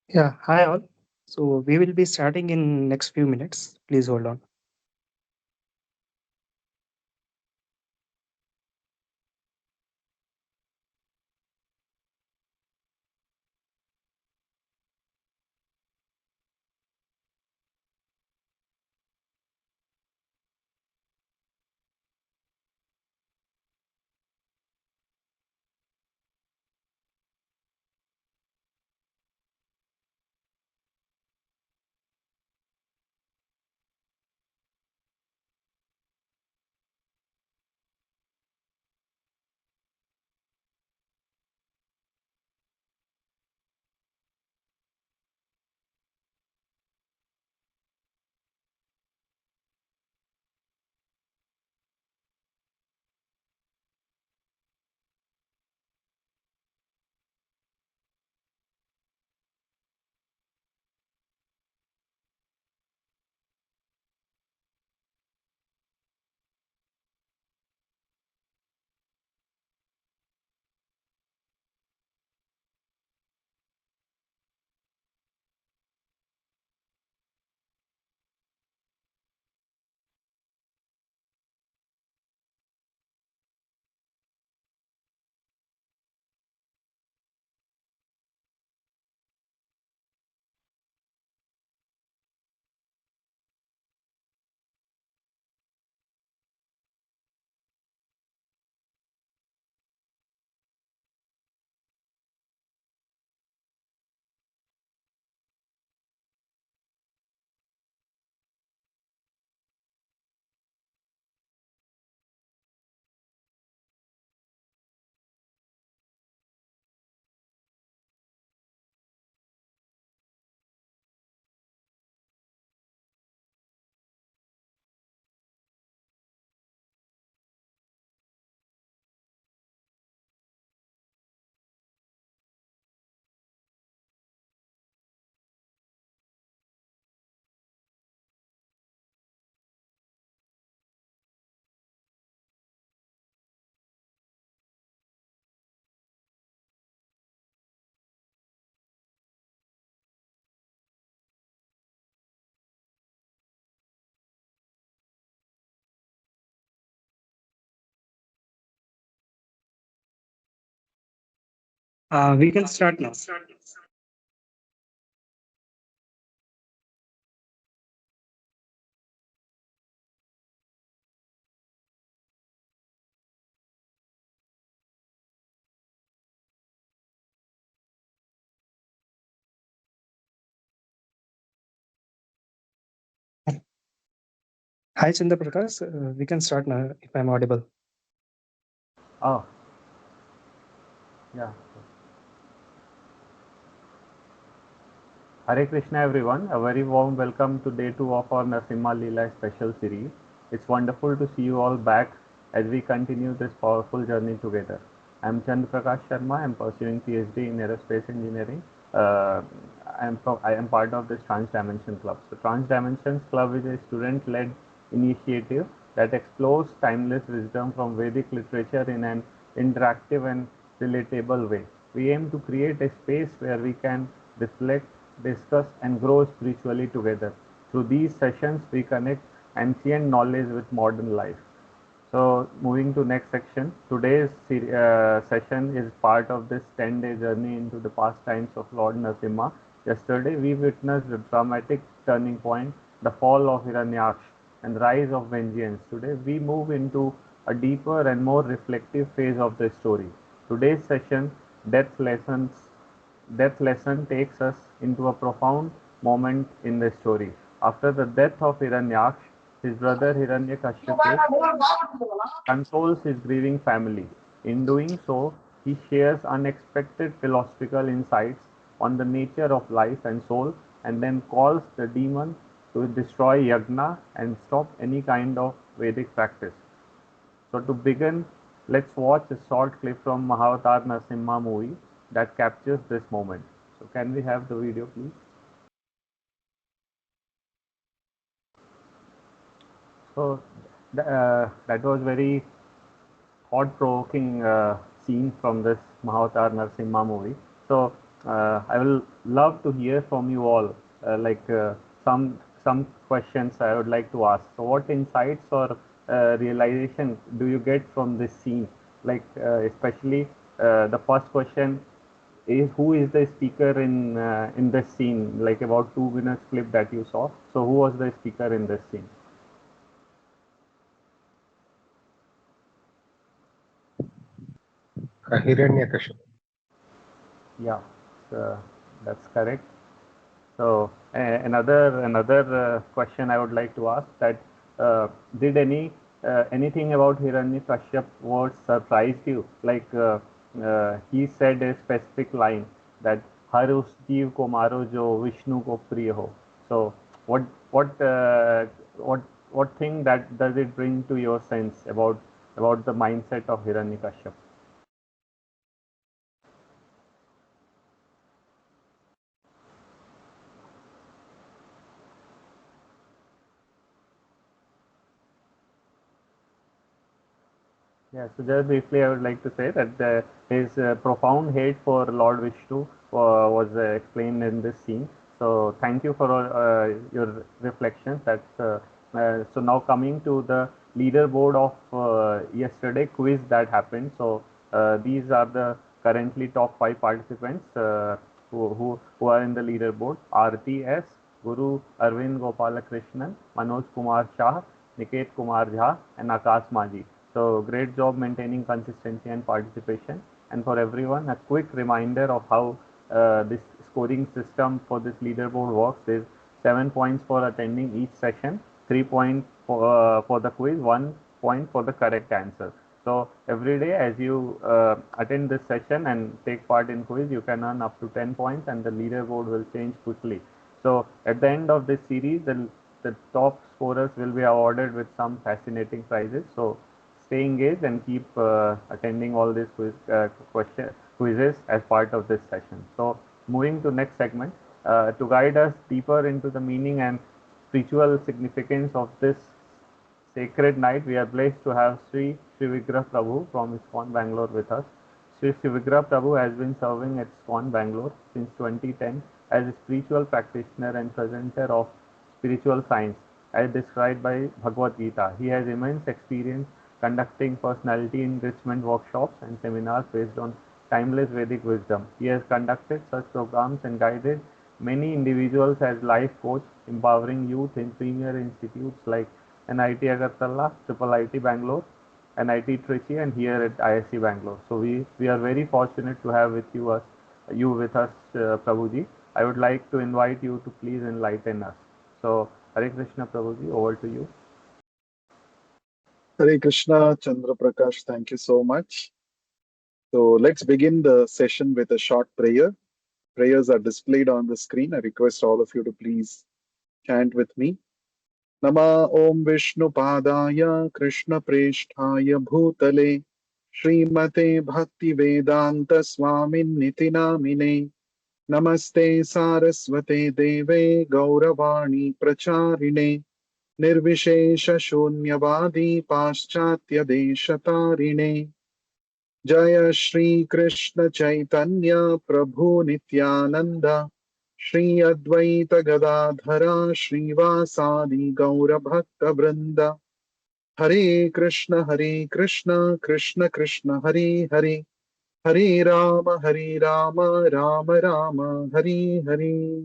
Yeah, hi all. So we will be starting in next few minutes. Please hold on. We can start now. Hi Chandra Prakash. We can start now if I'm audible. Oh, yeah. Hare Krishna everyone. A very warm welcome to day 2 of our Narsimha Lila special series. It's wonderful to see you all back as we continue this powerful journey together. I'm Chand Prakash Sharma. I'm pursuing PhD in Aerospace Engineering. Uh, I am part of this Trans Dimension Club. So Trans Dimensions Club is a student-led initiative that explores timeless wisdom from Vedic literature in an interactive and relatable way. We aim to create a space where we can reflect, discuss, and grow spiritually together. Through these sessions, we connect ancient knowledge with modern life. So moving to next section, today's session is part of this 10-day journey into the pastimes of Lord Narasimha. Yesterday we witnessed the dramatic turning point, the fall of Hiranyaksha and the rise of vengeance. Today we move into a deeper and more reflective phase of the story. Today's session, Death Lessons Death lesson takes us into a profound moment in the story. After the death of Hiranyaksha, his brother Hiranyakashipu consoles his grieving family. In doing so, he shares unexpected philosophical insights on the nature of life and soul and then calls the demon to destroy yagna and stop any kind of Vedic practice. So to begin, let's watch a short clip from Mahavatar Narsimha movie that captures this moment. So can we have the video please? So that was very thought-provoking scene from this Mahavatar Narsimha movie. So I will love to hear from you all. Some questions I would like to ask. So, what insights or realization do you get from this scene? Especially the first question is, who is the speaker in this scene? Like about 2 minutes clip that you saw. So, who was the speaker in this scene? Hiranyakashipu. Yeah, so that's correct. So another question I would like to ask that did anything about Hiranyakashyap words surprised you? He said a specific line that हर उस जीव को मारो जो विष्णु को प्रिय हो. So what what uh, what what thing that does it bring to your sense about the mindset of Hiranyakashyap? Yeah, so just briefly, I would like to say that his profound hate for Lord Vishnu was explained in this scene. So thank you for your reflections. So now coming to the leaderboard of yesterday quiz that happened. So these are the currently top 5 participants who are in the leaderboard. RTS, Guru Arvind Gopalakrishnan, Manoj Kumar Shah, Niket Kumar Jha, and Akash Maji. So great job maintaining consistency and participation. And for everyone, a quick reminder of how this scoring system for this leaderboard works is 7 points for attending each session, 3 points for the quiz, 1 point for the correct answer. So every day as you attend this session and take part in quiz, you can earn up to 10 points and the leaderboard will change quickly. So at the end of this series, the top scorers will be awarded with some fascinating prizes. So stay engaged and keep attending all these quizzes as part of this session. So moving to next segment, to guide us deeper into the meaning and spiritual significance of this sacred night, we are blessed to have Sri Vigrah Prabhu from ISKCON Bangalore with us. Sri Vigrah Prabhu has been serving at ISKCON Bangalore since 2010 as a spiritual practitioner and presenter of spiritual science as described by Bhagavad Gita. He has immense experience conducting personality enrichment workshops and seminars based on timeless Vedic wisdom. He has conducted such programs and guided many individuals as life coach, empowering youth in premier institutes like NIT Agartala, Triple IT Bangalore, NIT Trichy, and here at IISc Bangalore. So we are very fortunate to have you with us, Prabhuji. I would like to invite you to please enlighten us. So Hare Krishna, Prabhuji, over to you. Hare Krishna, Chandra Prakash, thank you so much. So let's begin the session with a short prayer. Prayers are displayed on the screen. I request all of you to please chant with me. Nama Om Vishnu Padaya Krishna Preshthaya Bhutale Srimate Bhakti Vedanta Swamin Niti Namine Namaste Saraswate Deve Gauravani Pracharine Nirvishesha Shunyavadi Paschatya Deshatarine Jaya Shri Krishna Chaitanya Prabhu Nityananda Shri Advaita Gadadhara Srivasadi Gaura Bhakta Vrinda Hare Krishna Krishna Krishna Hare Hare Hare Rama Rama Hare Hare.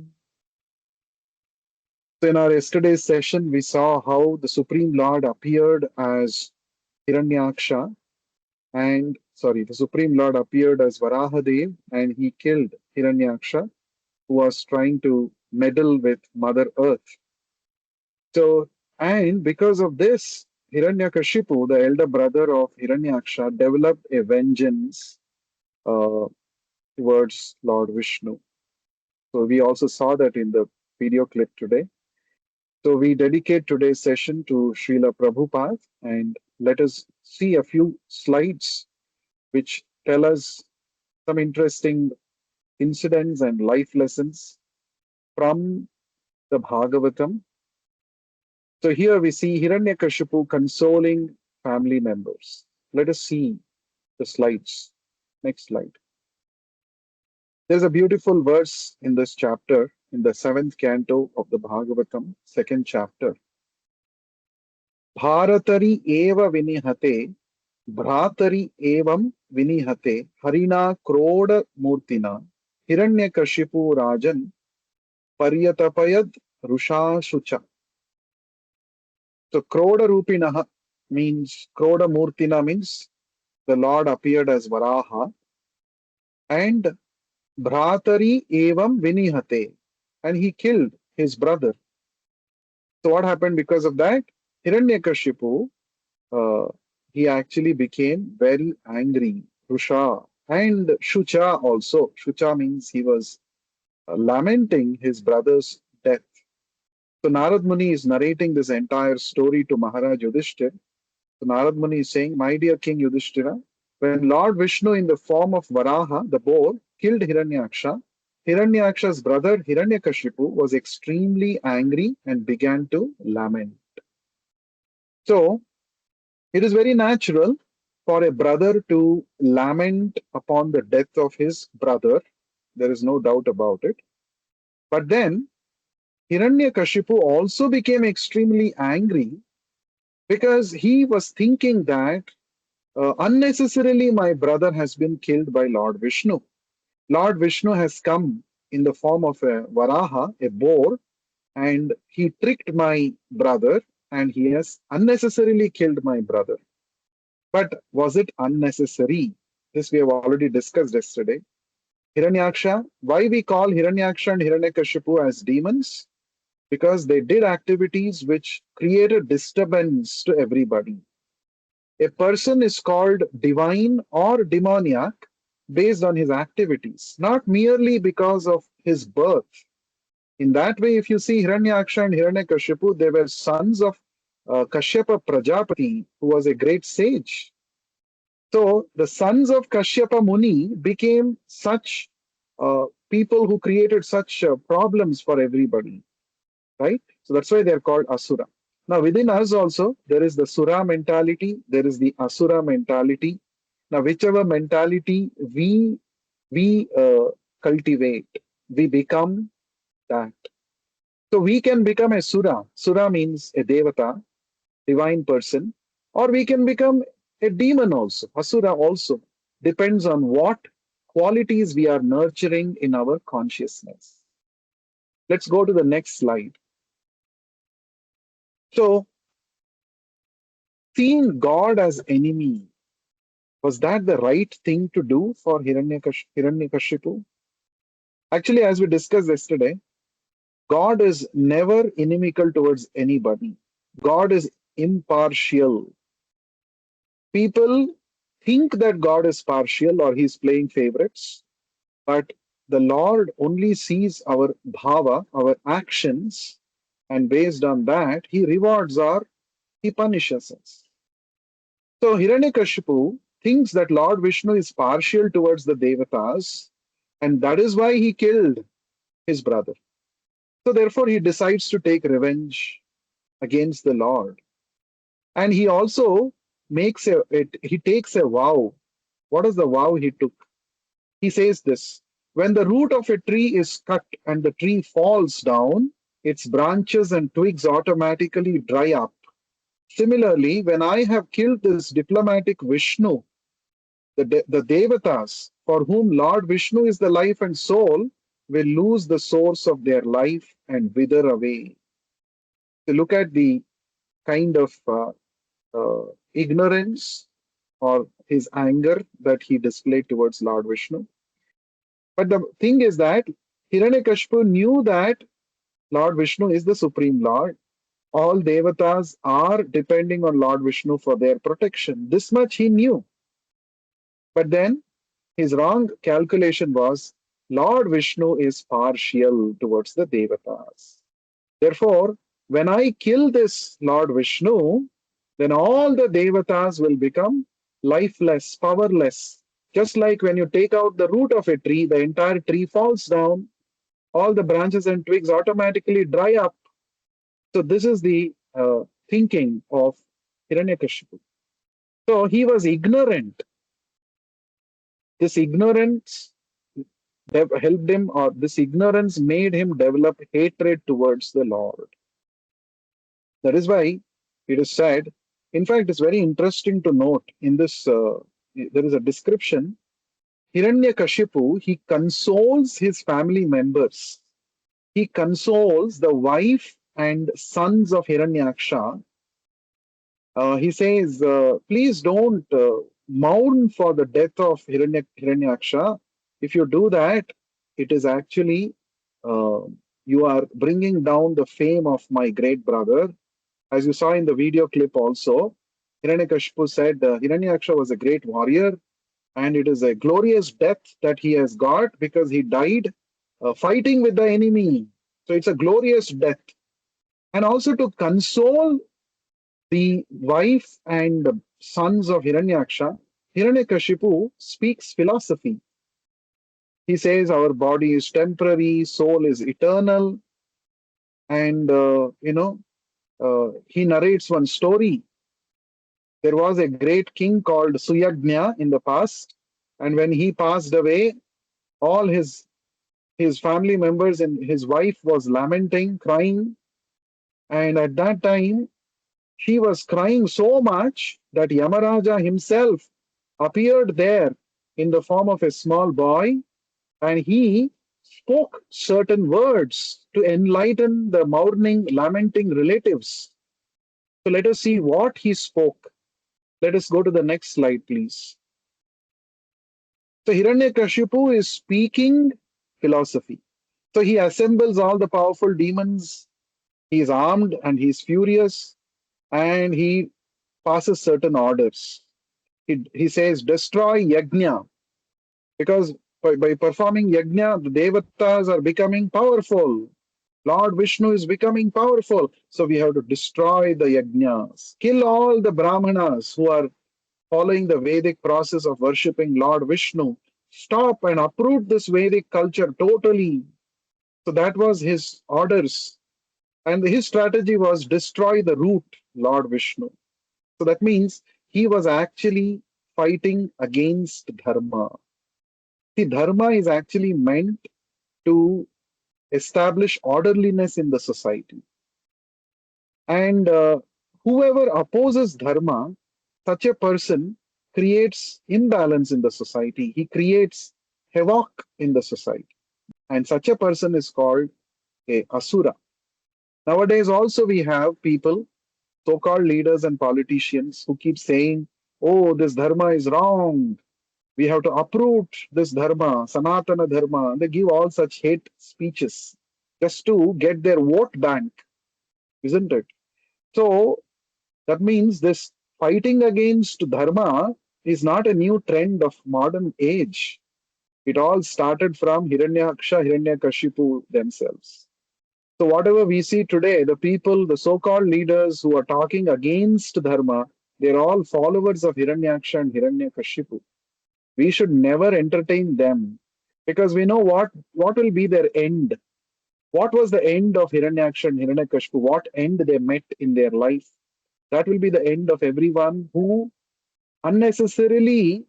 So in our yesterday's session, we saw how the Supreme Lord appeared as Hiranyaksha, the Supreme Lord appeared as Varahadev and he killed Hiranyaksha, who was trying to meddle with Mother Earth. So, and because of this, Hiranyakashipu, the elder brother of Hiranyaksha, developed a vengeance uh, towards Lord Vishnu. So we also saw that in the video clip today. So we dedicate today's session to Srila Prabhupada and let us see a few slides which tell us some interesting incidents and life lessons from the Bhagavatam. So here we see Hiranyakashipu consoling family members. Let us see the slides. Next slide. There's a beautiful verse in this chapter, in the seventh canto of the Bhagavatam, second chapter. Bharatari eva vinihate, bhratari evam vinihate, harina kroda murtina, hiranyakashipu rajan, paryatapayad rusha shucha. So kroda rupinaha means, kroda murtina means the Lord appeared as Varaha, and bhratari evam vinihate, and he killed his brother. So what happened because of that? Hiranyakashipu, uh, he actually became very angry. Rusha and Shucha also. Shucha means he was lamenting his brother's death. So Narad Muni is narrating this entire story to Maharaj Yudhishthir. So Narad Muni is saying, my dear King Yudhishthira, when Lord Vishnu in the form of Varaha, the boar, killed Hiranyaksha, Hiranyaksha's brother Hiranyakashipu was extremely angry and began to lament. So it is very natural for a brother to lament upon the death of his brother. There is no doubt about it. But then Hiranyakashipu also became extremely angry because he was thinking that unnecessarily my brother has been killed by Lord Vishnu. Lord Vishnu has come in the form of a Varaha, a boar, and he tricked my brother and he has unnecessarily killed my brother. But was it unnecessary? This we have already discussed yesterday. Hiranyaksha, why we call Hiranyaksha and Hiranyakashipu as demons? Because they did activities which created disturbance to everybody. A person is called divine or demoniac based on his activities, not merely because of his birth. In that way, if you see Hiranyaksha and Hiranyakashipu, they were sons of Kashyapa Prajapati, who was a great sage. So the sons of Kashyapa Muni became such people who created such problems for everybody, right? So that's why they're called Asura. Now within us also, there is the Sura mentality, there is the Asura mentality. Now whichever mentality we cultivate, we become that. So we can become a Sura. Sura means a Devata, divine person, or we can become a demon also, Asura also. Depends on what qualities we are nurturing in our consciousness. Let's go to the next slide. So, seeing God as enemy, was that the right thing to do for Hiranyakashipu? Actually, as we discussed yesterday, God is never inimical towards anybody. God is impartial. People think that God is partial or he's playing favorites, but the Lord only sees our bhava, our actions, and based on that, he rewards or he punishes us. So Hiranyakashipu thinks that Lord Vishnu is partial towards the Devatas, and that is why he killed his brother. So therefore, he decides to take revenge against the Lord. And he also he takes a vow. What is the vow he took? He says this: when the root of a tree is cut and the tree falls down, its branches and twigs automatically dry up. Similarly, when I have killed this diplomatic Vishnu, the Devatas, for whom Lord Vishnu is the life and soul, will lose the source of their life and wither away. So look at the kind of ignorance or his anger that he displayed towards Lord Vishnu. But the thing is that Hiranyakashipu knew that Lord Vishnu is the Supreme Lord. All Devatas are depending on Lord Vishnu for their protection. This much he knew. But then his wrong calculation was Lord Vishnu is partial towards the Devatas. Therefore, when I kill this Lord Vishnu, then all the Devatas will become lifeless, powerless. Just like when you take out the root of a tree, the entire tree falls down, all the branches and twigs automatically dry up. So this is the thinking of Hiranyakashipu. So he was ignorant. This ignorance helped him, or this ignorance made him develop hatred towards the Lord. That is why it is said. In fact, it's very interesting to note in this. There is a description. Hiranyakashipu, he consoles his family members. He consoles the wife and sons of Hiranyaksha. He says, please don't mourn for the death of Hiranyaksha. If you do that, it is actually uh, you are bringing down the fame of my great brother. As you saw in the video clip also, Hiranyakashipu said Hiranyaksha was a great warrior, and it is a glorious death that he has got because he died fighting with the enemy. So it's a glorious death. And also to console the wife and sons of Hiranyaksha, Hiranyakashipu speaks philosophy. He says our body is temporary, soul is eternal, and he narrates one story. There was a great king called Suyagnya in the past, and when he passed away, all his family members and his wife was lamenting, crying, and at that time she was crying so much that Yamaraja himself appeared there in the form of a small boy, and he spoke certain words to enlighten the mourning, lamenting relatives. So let us see what he spoke. Let us go to the next slide, please. So Hiranyakashipu is speaking philosophy. So he assembles all the powerful demons. He is armed and he is furious, and he passes certain orders. He says, destroy Yajna, because by performing Yajna, the Devatas are becoming powerful. Lord Vishnu is becoming powerful. So we have to destroy the Yajnas, kill all the Brahmanas who are following the Vedic process of worshipping Lord Vishnu. Stop and uproot this Vedic culture totally. So that was his orders. And his strategy was destroy the root, Lord Vishnu. So that means he was actually fighting against dharma. See, dharma is actually meant to establish orderliness in the society. And whoever opposes dharma, such a person creates imbalance in the society. He creates havoc in the society. And such a person is called a asura. Nowadays, also, we have people, so called leaders and politicians, who keep saying, oh, this dharma is wrong. We have to uproot this dharma, Sanatana dharma. They give all such hate speeches just to get their vote bank, isn't it? So that means this fighting against dharma is not a new trend of modern age. It all started from Hiranyaksha, Hiranyakashipu themselves. So whatever we see today, the people, the so-called leaders who are talking against dharma, they're all followers of Hiranyaksha and Hiranyakashipu. We should never entertain them because we know what will be their end. What was the end of Hiranyaksha and Hiranyakashipu? What end they met in their life? That will be the end of everyone who unnecessarily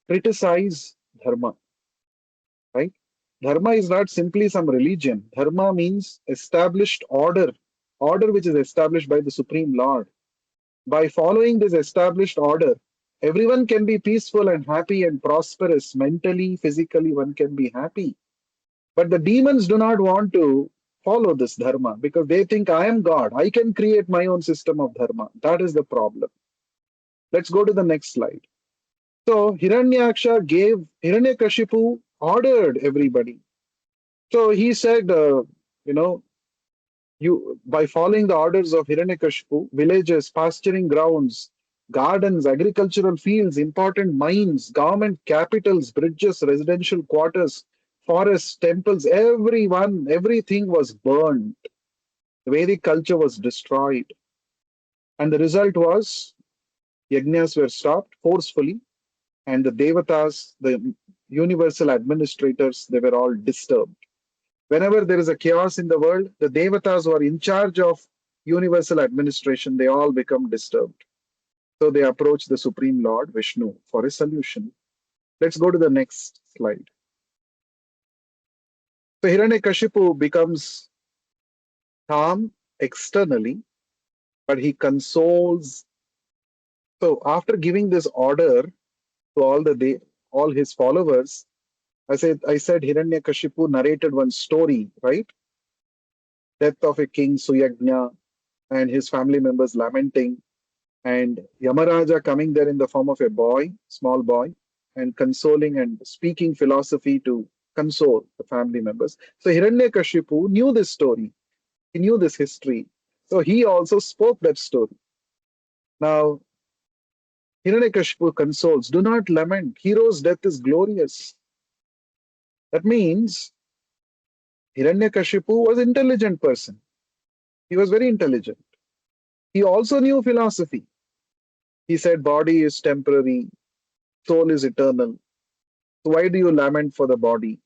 criticize dharma, right? Dharma is not simply some religion. Dharma means established order, order which is established by the Supreme Lord. By following this established order, everyone can be peaceful and happy and prosperous. Mentally, physically, one can be happy. But the demons do not want to follow this dharma because they think I am God. I can create my own system of dharma. That is the problem. Let's go to the next slide. So Hiranyakashipu ordered everybody. So he said, you know, you by following the orders of Hiranyakashipu, villages, pasturing grounds, gardens, agricultural fields, important mines, government capitals, bridges, residential quarters, forests, temples, everything was burned. The Vedic culture was destroyed. And the result was yajnas were stopped forcefully, and the devatas, the universal administrators, they were all disturbed. Whenever there is a chaos in the world, the devatas who are in charge of universal administration, they all become disturbed. So they approach the Supreme Lord Vishnu for a solution. Let's go to the next slide. So Hiranyakashipu becomes calm externally, but he consoles. So after giving this order to all his followers, I said Hiranyakashipu narrated one story, right? Death of a king Suyagnya and his family members lamenting, and Yamaraja coming there in the form of a boy, small boy, and consoling and speaking philosophy to console the family members. So Hiranyakashipu knew this story, he knew this history. So he also spoke that story. Now, Hiranyakashipu consoles, do not lament, hero's death is glorious. That means Hiranyakashipu was an intelligent person. He was very intelligent. He also knew philosophy. He said, body is temporary, soul is eternal. So why do you lament for the body?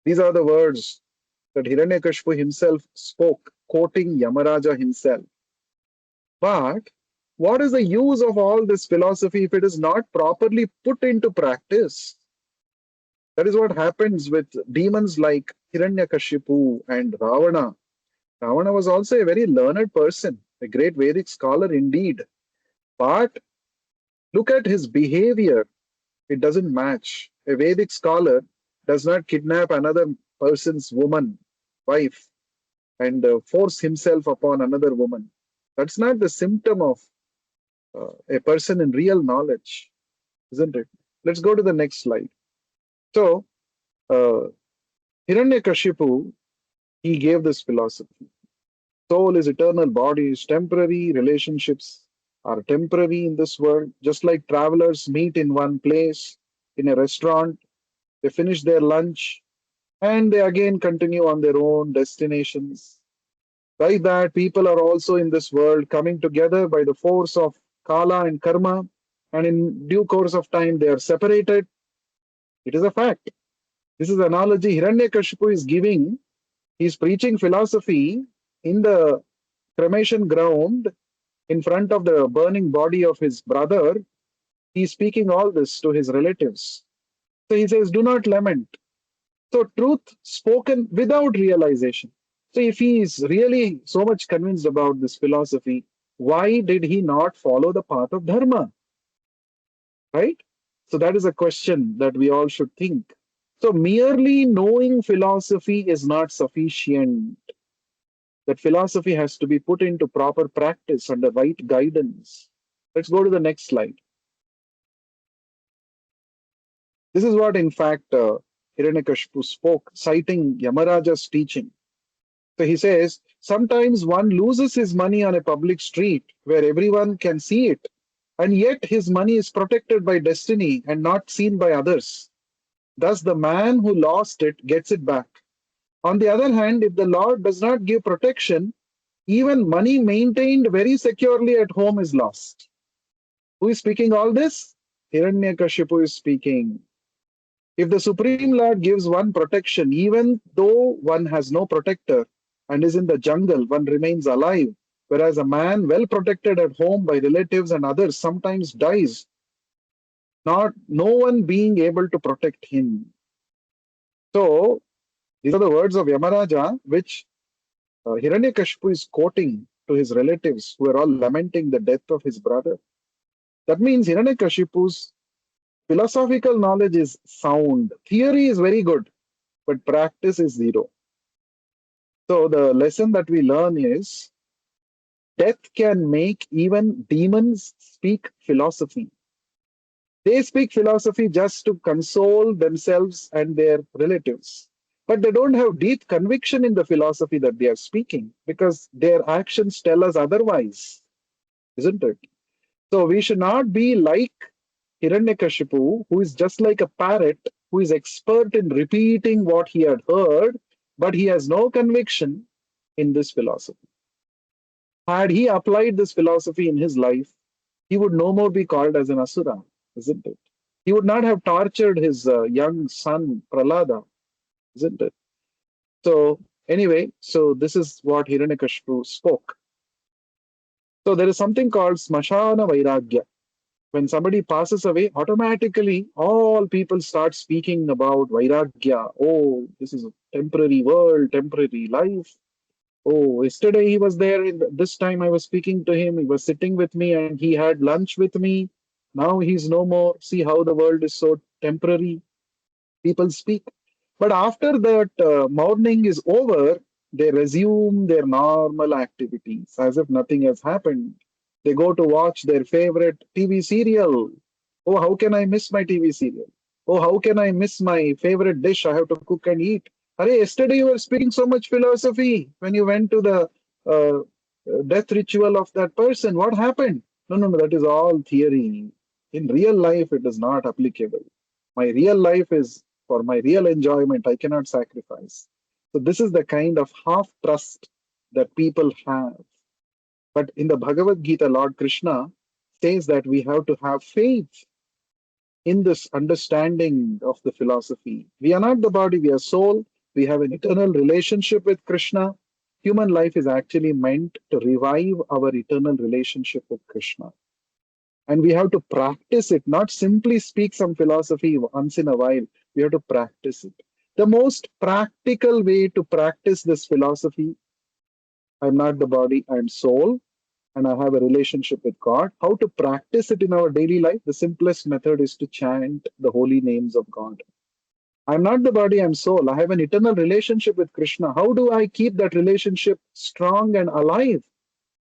These are the words that Hiranyakashipu himself spoke, quoting Yamaraja himself. But what is the use of all this philosophy if it is not properly put into practice? That is what happens with demons like Hiranyakashipu and Ravana. Ravana was also a very learned person, a great Vedic scholar indeed. But look at his behavior. It doesn't match. A Vedic scholar does not kidnap another person's woman, wife, and force himself upon another woman. That's not the symptom of a person in real knowledge, isn't it? Let's go to the next slide. So, uh, Hiranyakashipu, he gave this philosophy. Soul is eternal, body is temporary, relationships are temporary in this world. Just like travelers meet in one place, in a restaurant, they finish their lunch and they again continue on their own destinations. Like that, people are also in this world coming together by the force of Kala and Karma, and in due course of time, they are separated. It is a fact. This is analogy Hiranyakashipu is giving. He's preaching philosophy in the cremation ground in front of the burning body of his brother. He's speaking all this to his relatives. So he says, do not lament. So truth spoken without realization. So if he is really so much convinced about this philosophy, why did he not follow the path of dharma? Right? So that is a question that we all should think. So merely knowing philosophy is not sufficient. That philosophy has to be put into proper practice under right guidance. Let's go to the next slide. This is what, in fact, Hiranyakashipu spoke, citing Yamaraja's teaching. So he says, sometimes one loses his money on a public street where everyone can see it, and yet his money is protected by destiny and not seen by others. Thus, the man who lost it gets it back. On the other hand, if the Lord does not give protection, even money maintained very securely at home is lost. Who is speaking all this? Hiranyakashipu is speaking. If the Supreme Lord gives one protection, even though one has no protector and is in the jungle, one remains alive. Whereas a man well protected at home by relatives and others sometimes dies, not no one being able to protect him. So these are the words of Yamaraja, which Hiranyakashipu is quoting to his relatives who are all lamenting the death of his brother. That means Hiranyakashipu's philosophical knowledge is sound. Theory is very good, but practice is zero. So the lesson that we learn is death can make even demons speak philosophy. They speak philosophy just to console themselves and their relatives. But they don't have deep conviction in the philosophy that they are speaking because their actions tell us otherwise, isn't it? So we should not be like Hiranyakashipu, who is just like a parrot, who is expert in repeating what he had heard, but he has no conviction in this philosophy. Had he applied this philosophy in his life, he would no more be called as an asura, isn't it? He would not have tortured his young son Pralada, isn't it? So anyway, so this is what Hiranyakashipu spoke. So there is something called smashana vairagya. When somebody passes away, automatically all people start speaking about Vairagya. Oh, this is a temporary world, temporary life. Oh, yesterday he was there. This time I was speaking to him. He was sitting with me and he had lunch with me. Now he's no more. See how the world is so temporary. People speak. But after that morning is over, they resume their normal activities as if nothing has happened. They go to watch their favorite TV serial. Oh, how can I miss my TV serial? Oh, how can I miss my favorite dish I have to cook and eat? Arey, yesterday you were speaking so much philosophy when you went to the death ritual of that person. What happened? No, no, no, that is all theory. In real life, it is not applicable. My real life is for my real enjoyment. I cannot sacrifice. So, this is the kind of half trust that people have. But in the Bhagavad Gita, Lord Krishna says that we have to have faith in this understanding of the philosophy. We are not the body, we are soul. We have an eternal relationship with Krishna. Human life is actually meant to revive our eternal relationship with Krishna. And we have to practice it, not simply speak some philosophy once in a while. We have to practice it. The most practical way to practice this philosophy, I'm not the body, I'm soul, and I have a relationship with God. How to practice it in our daily life? The simplest method is to chant the holy names of God. I'm not the body, I'm soul. I have an eternal relationship with Krishna. How do I keep that relationship strong and alive?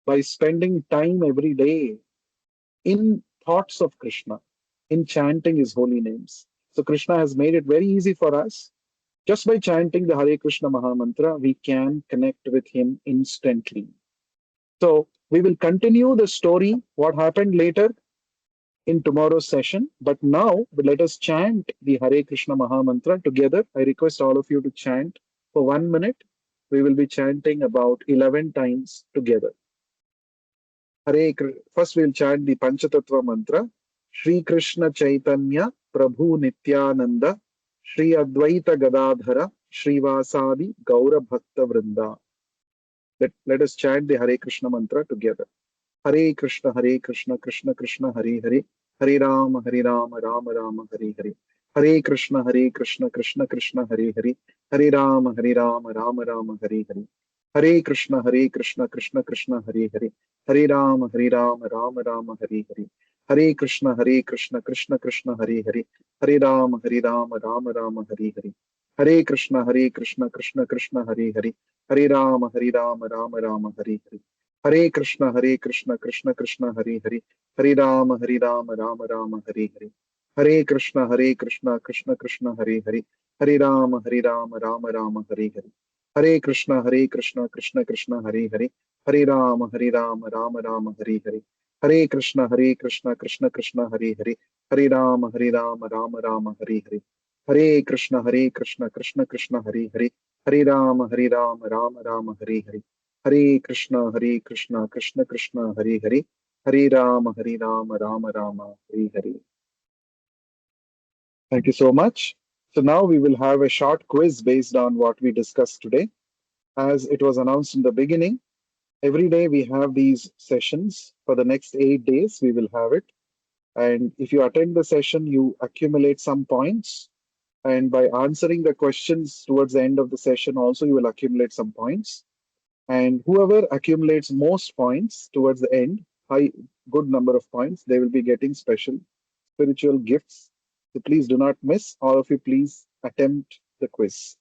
By spending time every day in thoughts of Krishna, in chanting his holy names. So Krishna has made it very easy for us. Just by chanting the Hare Krishna Maha Mantra, we can connect with him instantly. So we will continue the story, what happened later in tomorrow's session. But now let us chant the Hare Krishna Maha Mantra together. I request all of you to chant for 1 minute. We will be chanting about 11 times together. First we'll chant the Panchatattva mantra. Shri Krishna Chaitanya Prabhu Nityananda Shri Advaita Gadadhara Shri Vasadi Gaura Bhakta Vrinda. Let us chant the Hare Krishna mantra together. Hare Krishna, Krishna Krishna, Hare Hare, Hare Rama, Rama Rama, Hare Hare. Hare Krishna, Krishna Krishna, Hare Hare, Hare Rama, Rama Rama, Hare Hare. Hare Krishna, Krishna Krishna, Hare Hare, Hare Rama, Rama Rama, Hare Hare. Hare Krishna, Krishna Krishna, Hare Hare, Hare Rama, Rama Rama, Hare Hare. Hare Krishna, Krishna Krishna, Hare Hare, Hare Rama, Rama Rama, Hare Hare. Hare Krishna, Krishna Krishna, Hare Hare, Hare Rama, Rama Rama, Hare Hare. Hare Krishna, Krishna Krishna, Hare Hare, Hare Rama, Rama Rama, Hare Hare. Hare Krishna, Krishna Krishna, Hare Hare, Hare Rama, Rama Rama, Hare Hare. Hare Krishna, Krishna Krishna, Hare Hare, Hare Rama, Rama Rama, Hare Hare. Hare Krishna, Krishna Krishna, Hare Hare, Hare Rama, Rama Rama, Hare Hare. Hare Krishna, Krishna Krishna, Hare Hare, Hare Rama, Rama Rama, Hare Hare. Thank you so much. So now we will have a short quiz based on what we discussed today. As it was announced in the beginning, every day we have these sessions. For the next 8 days, we will have it. And if you attend the session, you accumulate some points. And by answering the questions towards the end of the session, also you will accumulate some points. And whoever accumulates most points towards the end, good number of points, they will be getting special spiritual gifts. So please do not miss. All of you, please attempt the quiz.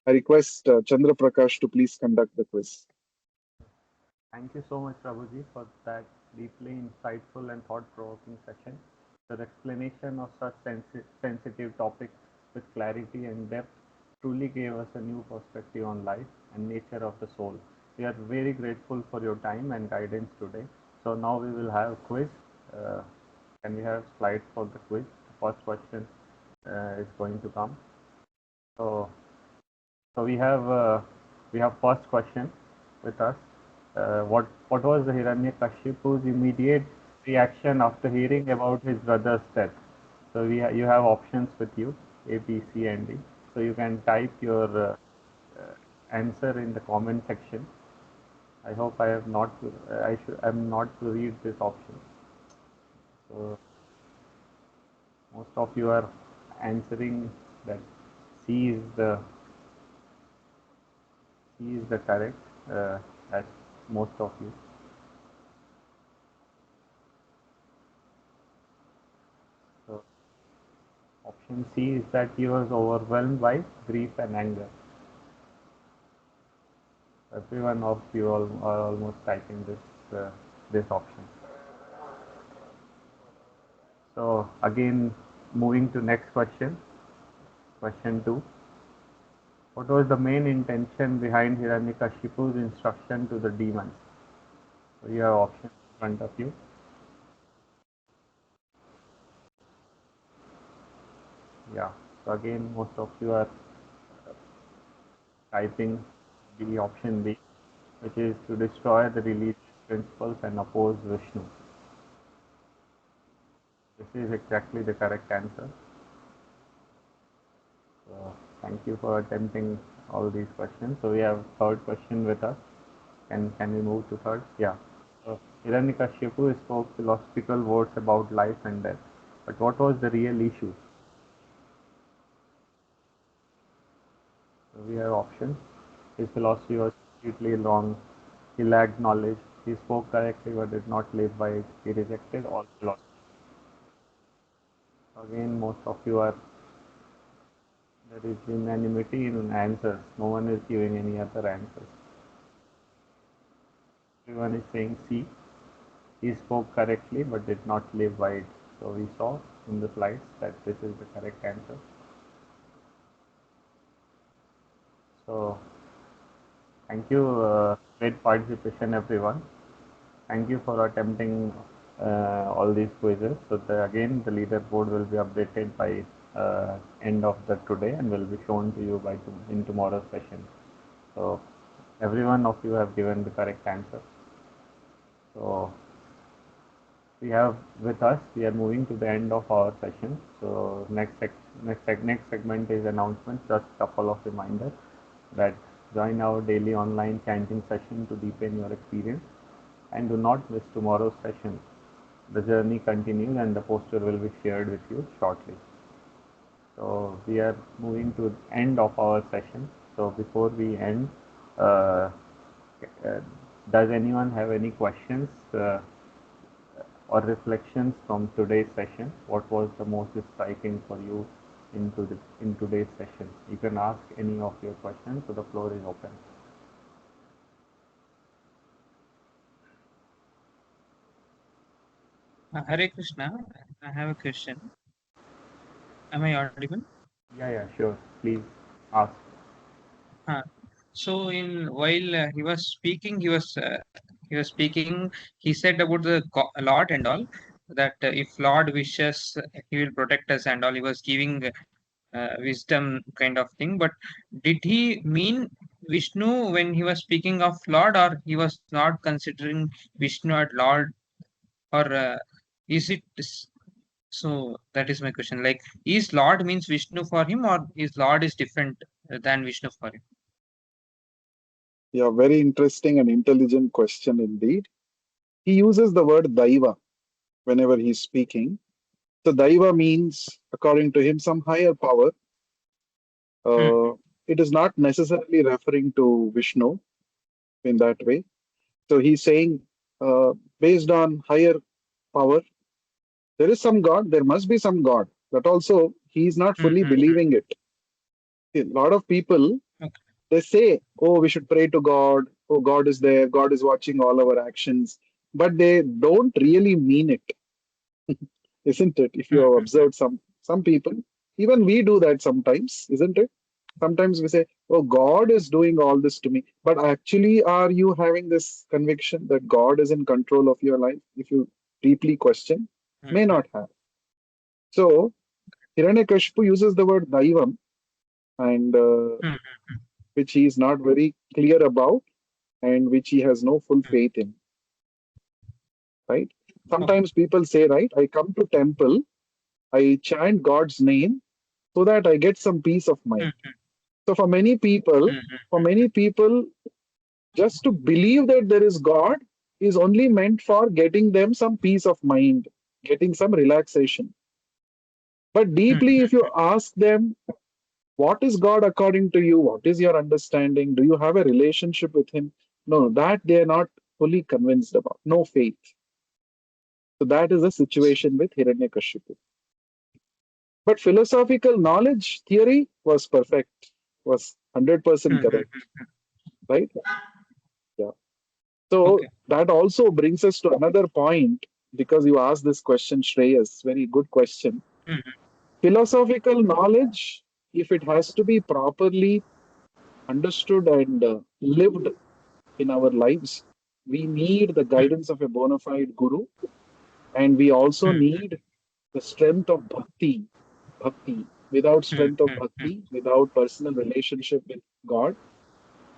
I request Chandra Prakash to please conduct the quiz. Thank you so much, Prabhuji, for that deeply insightful and thought-provoking session. The explanation of such sensitive topics with clarity and depth truly gave us a new perspective on life and nature of the soul. We are very grateful for your time and guidance today. So now we will have a quiz. Uh, can we have slides for the quiz? The first question is going to come. So, so we have first question with us. What was the Hiranyakashipu's immediate reaction after hearing about his brother's death? So you have options with you, A, B, C, and D. So you can type your answer in the comment section. I hope I have not. I'm not to read this option. So Most of you are answering that C is the correct. As most of you. So option C is that he was overwhelmed by grief and anger. Everyone of you all are almost typing this option. So again, moving to next question. Question 2. What was the main intention behind Hiranyakashipu's instruction to the demons? So you have options in front of you. Yeah. So again, most of you are typing the option B, which is to destroy the religious principles and oppose Vishnu. This is exactly the correct answer. So thank you for attempting all these questions. So we have third question with us. Can we move to third? Yeah. So Hiranyakashipu spoke philosophical words about life and death. But what was the real issue? So we have options. His philosophy was completely wrong. He lacked knowledge. He spoke correctly but did not live by it. He rejected all philosophy. Again, most of you are, there is unanimity in answers. No one is giving any other answers. Everyone is saying C. He spoke correctly but did not live by it. So we saw in the slides that this is the correct answer. So thank you, great participation everyone. Thank you for attempting all these quizzes. So again, the leaderboard will be updated by end of the today and will be shown to you by in tomorrow's session. So every one of you have given the correct answer. So we have with us, we are moving to the end of our session. So next segment is announcements. Just a couple of reminders that join our daily online chanting session to deepen your experience, and do not miss tomorrow's session. The journey continues and the poster will be shared with you shortly. So we are moving to the end of our session. So before we end, uh, uh, does anyone have any questions or reflections from today's session? What was the most striking for you in today's session? You can ask any of your questions, so the floor is open. Hare Krishna, I have a question. Am I audible? Yeah, sure. Please ask. Uh, so, in while he was speaking, he was speaking. He said about the Lord and all that if Lord wishes, he will protect us and all. He was giving wisdom kind of thing. But did he mean Vishnu when he was speaking of Lord, or he was not considering Vishnu as Lord, or is it? So that is my question. Like, is Lord means Vishnu for him, or is Lord is different than Vishnu for him? Yeah, very interesting and intelligent question indeed. He uses the word Daiva whenever he's speaking. So Daiva means, according to him, some higher power. Hmm, Uh, it is not necessarily referring to Vishnu in that way. So he's saying, based on higher power, there is some God, there must be some God. But also, he's not fully hmm. believing it. A lot of people, Okay. they say, oh, we should pray to God. Oh, God is there. God is watching all our actions. But they don't really mean it, isn't it? If you Hmm, have hmm, observed some people, even we do that sometimes, isn't it? Sometimes we say, oh, God is doing all this to me. But actually, are you having this conviction that God is in control of your life? If you deeply question, hmm, may not have. So, Hiranyakashipu uses the word daivam, and hmm, which he is not very clear about, and which he has no full hmm. faith in, right? Okay. Sometimes people say, right, I come to temple, I chant God's name so that I get some peace of Hmm, mind. So for many people, just to believe that there is God is only meant for getting them some peace of mind, getting some relaxation. But deeply, if you ask them, what is God according to you? What is your understanding? Do you have a relationship with Him? No, that they are not fully convinced about. No faith. So that is the situation with Hiranyakashipu. But philosophical knowledge, theory was perfect, was 100% correct, right? Yeah. So Okay. that also brings us to another point because you asked this question, Shreyas, very good question. Philosophical knowledge, if it has to be properly understood and lived in our lives, we need the guidance of a bona fide guru, and we also need the strength of bhakti. Bhakti. Without strength of bhakti, without personal relationship with God,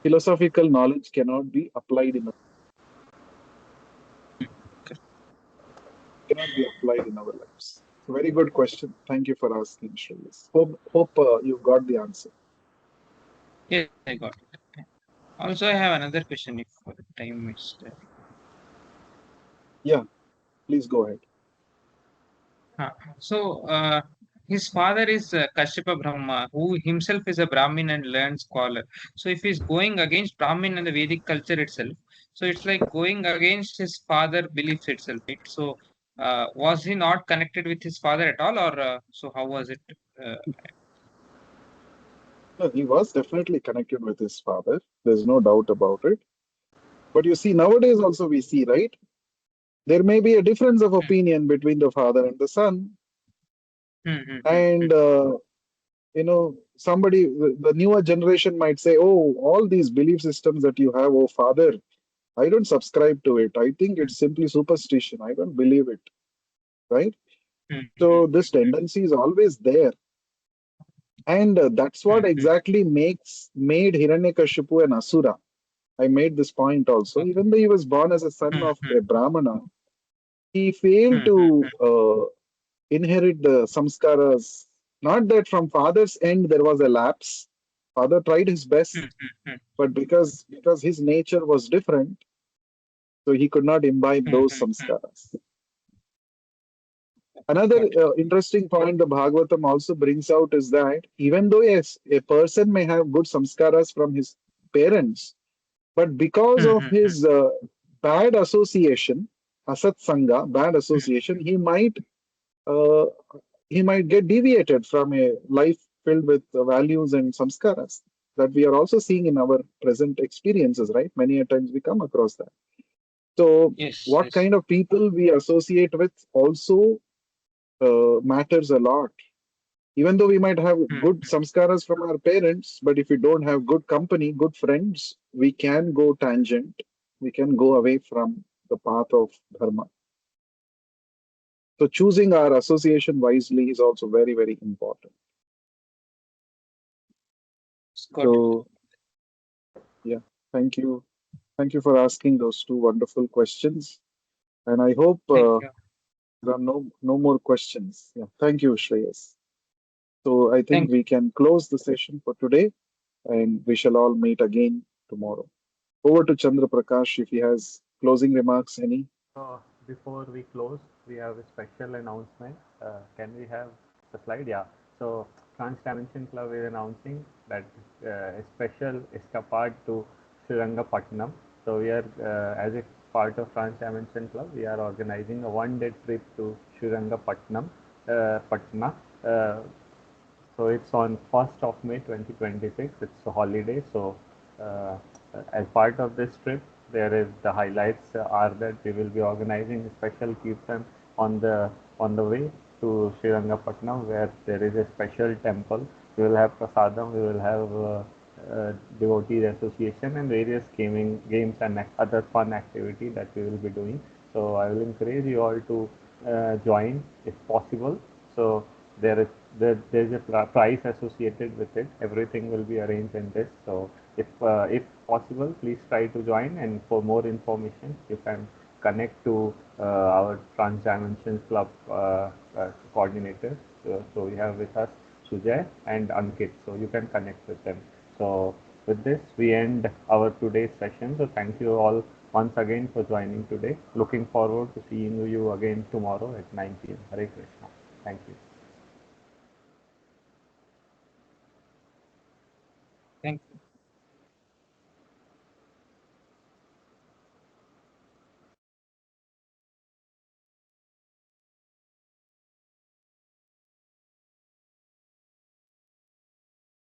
philosophical knowledge cannot be applied in our lives. So very good question. Thank you for asking, Shreyas. Hope you got the answer. Yes, I got it. Also, I have another question if time is there. Yeah, please go ahead. So, his father is Kashyapa Brahma, who himself is a Brahmin and learned scholar. So, if he's going against Brahmin and the Vedic culture itself, so it's like going against his father beliefs itself, right? So, was he not connected with his father at all, or so how was it? Uh, No, he was definitely connected with his father. There's no doubt about it. But you see, nowadays also we see, right? There may be a difference of opinion between the father and the son. hmm, hmm, hmm, And, somebody, the newer generation might say, oh, all these belief systems that you have, oh, father, I don't subscribe to it. I think it's simply superstition. I don't believe it, right? hmm, hmm, So this tendency is always there. And that's hmm, what hmm, exactly made Hiranyakashipu an Asura. I made this point also. okay. Even though he was born as a son Hmm, of hmm, a Brahmana, he failed hmm, hmm, to inherit the samskaras. Not that from father's end there was a lapse. Father tried his hmm, best, hmm, but because his nature was different, so he could not imbibe hmm, those hmm, hmm. samskaras. Another Got it. interesting point the Bhagavatam also brings out is that even though yes, a person may have good samskaras from his parents, but because Hmm, of hmm, hmm, his bad association, asat sangha, bad association, uh, he might get deviated from a life filled with values and samskaras that we are also seeing in our present experiences, right? Many a times we come across that. So, yes, what yes. kind of people we associate with also matters a lot. Even though we might have Hmm, good samskaras from our parents, but if we don't have good company, good friends, we can go tangent. We can go away from the path of dharma. So choosing our association wisely is also very, very important. got it. So yeah, thank you. Thank you for asking those two wonderful questions. And I hope Thank you. there are no more questions. Yeah, thank you, Shreyas. So I think Thank we can close the session for today and we shall all meet again tomorrow. Over to Chandra Prakash if he has closing remarks, any. Before we close, we have a special announcement. Can we have the slide? Yeah. So, Trans Dimension Club is announcing that a special escapade to Srirangapatnam. So, we are, as a part of Trans Dimension Club, we are organizing a one-day trip to Srirangapatnam, Patna. Uh, so it's on 1st of May 2026. It's a holiday. So uh, as part of this trip, there is the highlights are that we will be organizing a special kirtan on the way to Srirangapatnam, where there is a special temple. We will have prasadam. We will have devotees association and various games and other fun activity that we will be doing. So I will encourage you all to join if possible. So there is there is a price associated with it. Everything will be arranged in this. So if possible, please try to join. And for more information, you can connect to our Trans Dimensions Club coordinators. So we have with us Sujay and Ankit. So you can connect with them. So with this, we end our today's session. So thank you all once again for joining today. Looking forward to seeing you again tomorrow at 9 p.m. Hare Krishna. Thank you. Thank you.